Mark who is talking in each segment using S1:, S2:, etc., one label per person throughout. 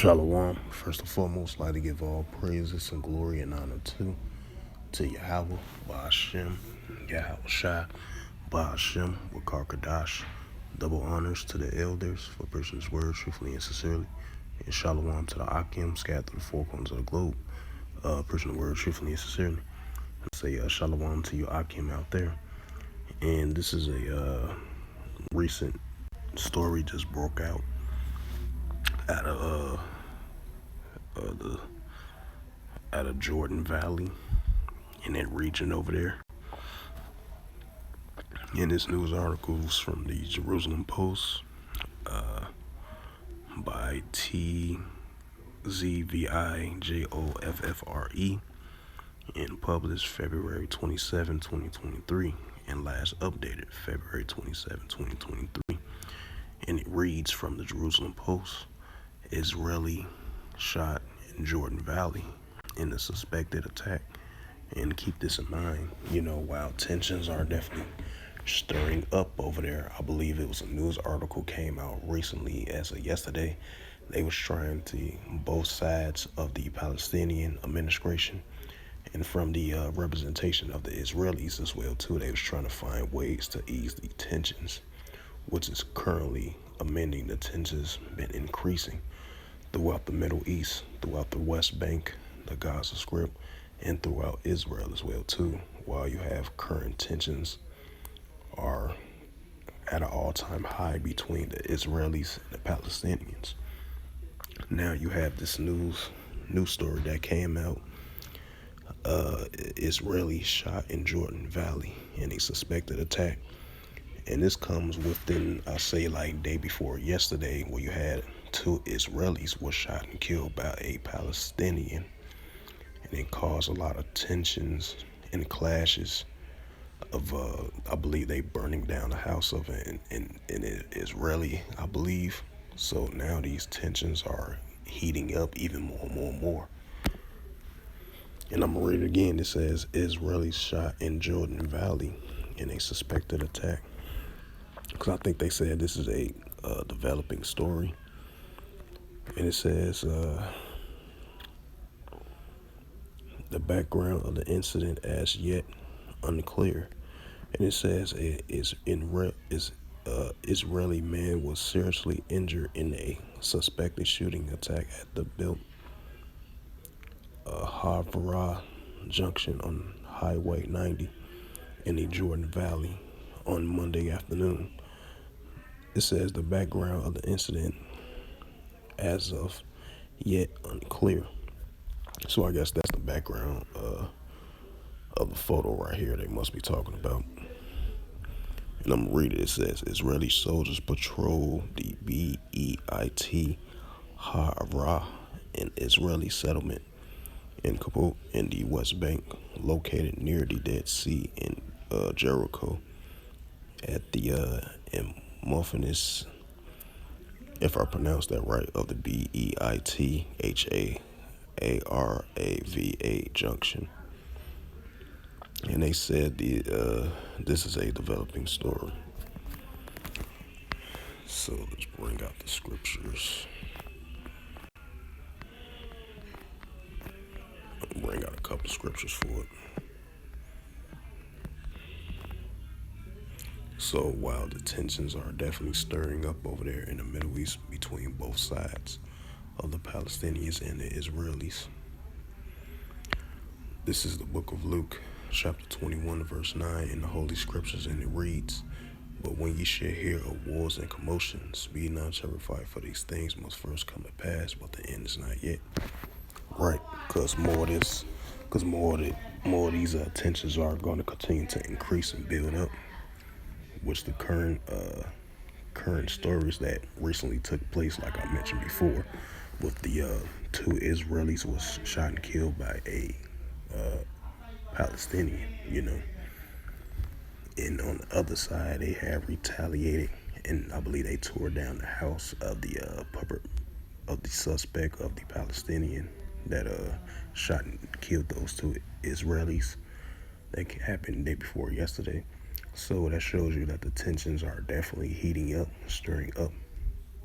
S1: Shalom. First and foremost, I'd like to give all praises and glory and honor to Yahweh, Ba'ashem, Yahweh Shai, Ba'ashem, Wakar Kadash. Double honors to the elders for preaching his word truthfully and sincerely. And shalom to the Akim scattered through the four corners of the globe, preaching the word truthfully and sincerely. And say shalom to you Akim out there. And this is a recent story just broke out out of the out of Jordan Valley in that region over there. In this news articles from the Jerusalem Post by TZVIJOFFRE and published February 27, 2023 and last updated February 27, 2023. And it reads from the Jerusalem Post: Israeli shot in Jordan Valley in a suspected attack. And keep this in mind, while tensions are definitely stirring up over there, I believe it was a news article came out recently as of yesterday. They was trying to, both sides of the Palestinian administration and from the representation of the Israelis as well too, they was trying to find ways to ease the tensions, which is currently amending. The tensions been increasing throughout the Middle East, throughout the West Bank, the Gaza Strip, and throughout Israel as well too. While you have current tensions are at an all-time high between the Israelis and the Palestinians. Now you have this news story that came out. Israeli shot in Jordan Valley in a suspected attack. And this comes within, I say, like day before yesterday, where you had two Israelis were shot and killed by a Palestinian. And it caused a lot of tensions and clashes of, I believe they burning down the house of an Israeli, I believe. So now these tensions are heating up even more and more and more. And I'm going to read it again. It says, Israelis shot in Jordan Valley in a suspected attack. Because I think they said this is a developing story. And it says, the background of the incident as yet unclear. And it says Israeli man was seriously injured in a suspected shooting attack at the built Havarah Junction on Highway 90 in the Jordan Valley on Monday afternoon. It says the background of the incident as of yet unclear. So I guess that's the background of the photo right here they must be talking about. And I'm reading it. It says Israeli soldiers patrol the BEIT Ha'ara, an Israeli settlement in Kibbutz in the West Bank, located near the Dead Sea in Jericho, at the Amorphinus, if I pronounce that right, of the BEITHAARAVA junction. And they said this is a developing story. So let's bring out the scriptures. I'll bring out a couple of scriptures for it. So while the tensions are definitely stirring up over there in the Middle East between both sides of the Palestinians and the Israelis, this is the book of Luke, chapter 21, verse 9 in the Holy Scriptures, and it reads, But when ye shall hear of wars and commotions, be not terrified, for these things must first come to pass, but the end is not yet. Right, because more of these tensions are going to continue to increase and build up, which the current stories that recently took place, like I mentioned before, with the two Israelis was shot and killed by a Palestinian, And on the other side, they have retaliated, and I believe they tore down the house of the suspect of the Palestinian that shot and killed those two Israelis. That happened the day before yesterday. So that shows you that the tensions are definitely heating up, stirring up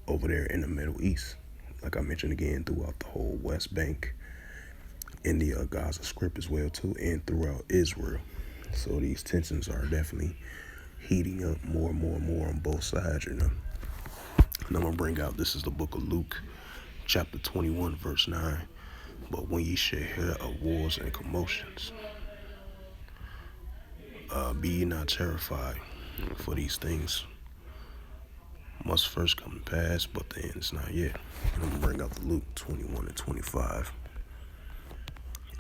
S1: over there in the Middle East. like I mentioned again, throughout the whole West Bank, in the Gaza Strip as well too, and throughout Israel. So these tensions are definitely heating up more and more and more on both sides, And I'm gonna bring out, this is the book of Luke, chapter 21, verse 9. But when ye shall hear of wars and commotions, be ye not terrified, for these things must first come to pass, but the end is not yet. And I'm gonna bring out the Luke 21 and 25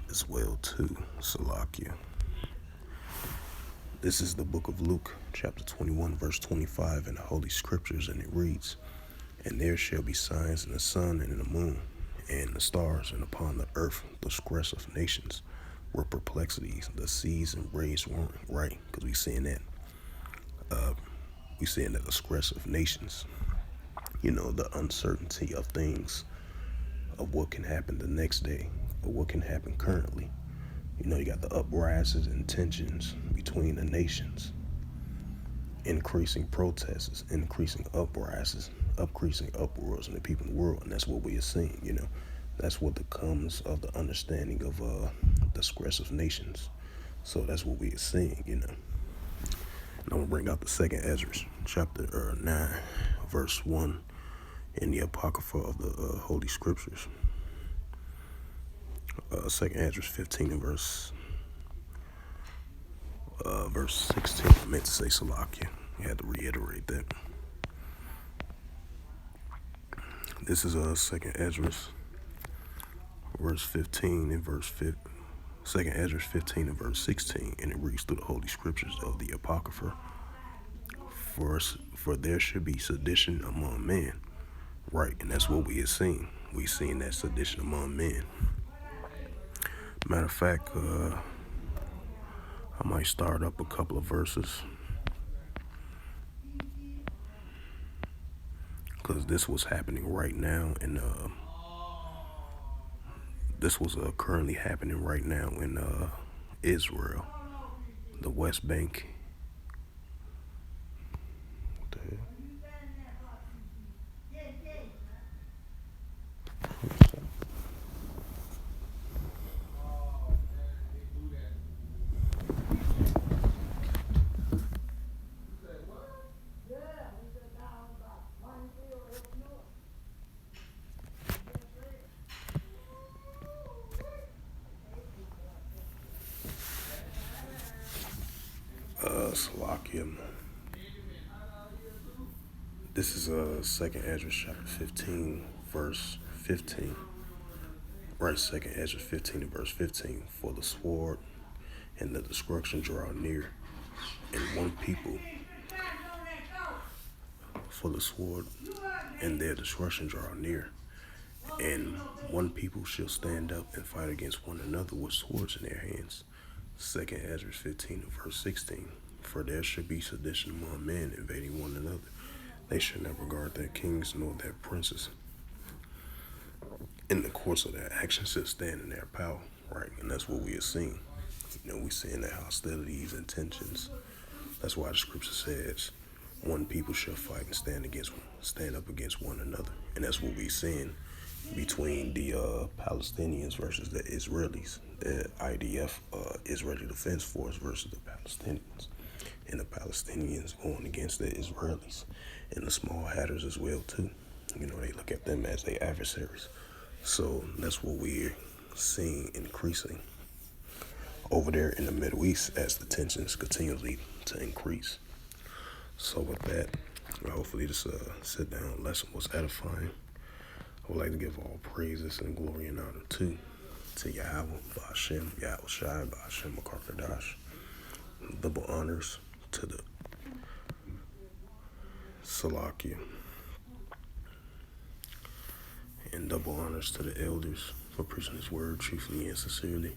S1: as well too. Salakia. This is the book of Luke, chapter 21, verse 25 in the Holy Scriptures, and it reads, And there shall be signs in the sun and in the moon, and the stars, and upon the earth the distress of nations, where perplexities, the seas and waves weren't right, because we seeing that the distress of nations, the uncertainty of things, of what can happen the next day, or what can happen currently. You got the uprisings and tensions between the nations, increasing protests, increasing uprisings, increasing uproars in the people in the world, and that's what we are seeing. That's what comes of the understanding of the distress of nations. So that's what we are seeing. And I'm gonna bring out the second Ezra, chapter 9, verse 1, in the Apocrypha of the Holy Scriptures. Second Ezra 15 and verse 16. I meant to say Salakia. I had to reiterate that. This is second Ezra verse 15 and verse 5. Second Ezra 15 and verse 16, and it reads through the Holy Scriptures of the Apocrypha. For there should be sedition among men. Right, and that's what we are seeing. We seeing that sedition among men. Matter of fact, I might start up a couple of verses, because this was happening right now, and this was currently happening right now in Israel, the West Bank. What the hell? Salakia. This is second Ezra chapter 15, verse 15. Right, second Ezra 15 and verse 15. For the sword and the destruction draw near, and one people, for the sword and their destruction draw near, and one people shall stand up and fight against one another with swords in their hands. Second Ezra 15 and verse 16. For there should be sedition among men, invading one another. They should not regard their kings nor their princes. In the course of their actions should stand in their power, right? And that's what we are seeing. We're seeing the hostilities and tensions. That's why the scripture says, one people shall fight and stand up against one another. And that's what we're seeing between the Palestinians versus the Israelis, the IDF, Israeli Defense Force versus the Palestinians, and the Palestinians going against the Israelis, and the small hatters as well too. They look at them as their adversaries. So that's what we're seeing increasing over there in the Middle East as the tensions continually to increase. So with that, hopefully this sit down lesson was edifying. I would like to give all praises and glory and honor to Yahweh, Ba'ashem, Yahweh Shai, Ba'ashem, Makarkadash. Double honors to the Salakia, and double honors to the elders for preaching his word truthfully and sincerely.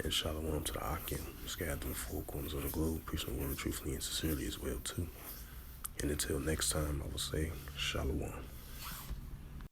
S1: And shalom to the Akim, scattered in the four corners of the globe, preaching the word truthfully and sincerely as well too. And until next time, I will say shalom.